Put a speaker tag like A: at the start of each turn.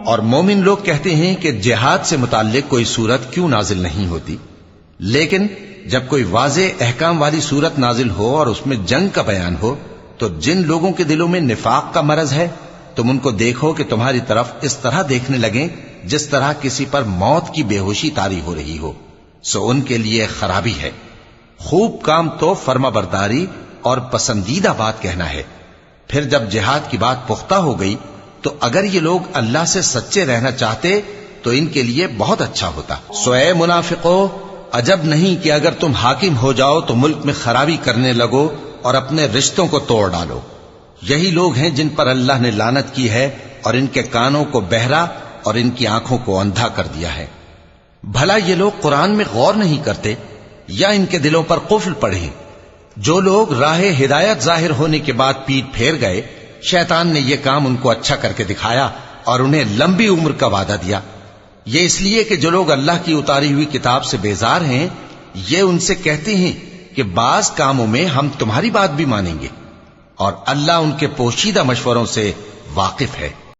A: اور مومن لوگ کہتے ہیں کہ جہاد سے متعلق کوئی سورت کیوں نازل نہیں ہوتی، لیکن جب کوئی واضح احکام والی سورت نازل ہو اور اس میں جنگ کا بیان ہو تو جن لوگوں کے دلوں میں نفاق کا مرض ہے تم ان کو دیکھو کہ تمہاری طرف اس طرح دیکھنے لگیں جس طرح کسی پر موت کی بے ہوشی طاری ہو رہی ہو، سو ان کے لیے خرابی ہے۔ خوب کام تو فرما برداری اور پسندیدہ بات کہنا ہے۔ پھر جب جہاد کی بات پختہ ہو گئی تو اگر یہ لوگ اللہ سے سچے رہنا چاہتے تو ان کے لیے بہت اچھا ہوتا۔ سو اے منافقو، عجب نہیں کہ اگر تم حاکم ہو جاؤ تو ملک میں خرابی کرنے لگو اور اپنے رشتوں کو توڑ ڈالو۔ یہی لوگ ہیں جن پر اللہ نے لعنت کی ہے اور ان کے کانوں کو بہرا اور ان کی آنکھوں کو اندھا کر دیا ہے۔ بھلا یہ لوگ قرآن میں غور نہیں کرتے یا ان کے دلوں پر قفل پڑے؟ جو لوگ راہ ہدایت ظاہر ہونے کے بعد پیٹ پھیر گئے، شیطان نے یہ کام ان کو اچھا کر کے دکھایا اور انہیں لمبی عمر کا وعدہ دیا۔ یہ اس لیے کہ جو لوگ اللہ کی اتاری ہوئی کتاب سے بیزار ہیں یہ ان سے کہتے ہیں کہ بعض کاموں میں ہم تمہاری بات بھی مانیں گے، اور اللہ ان کے پوشیدہ مشوروں سے واقف ہے۔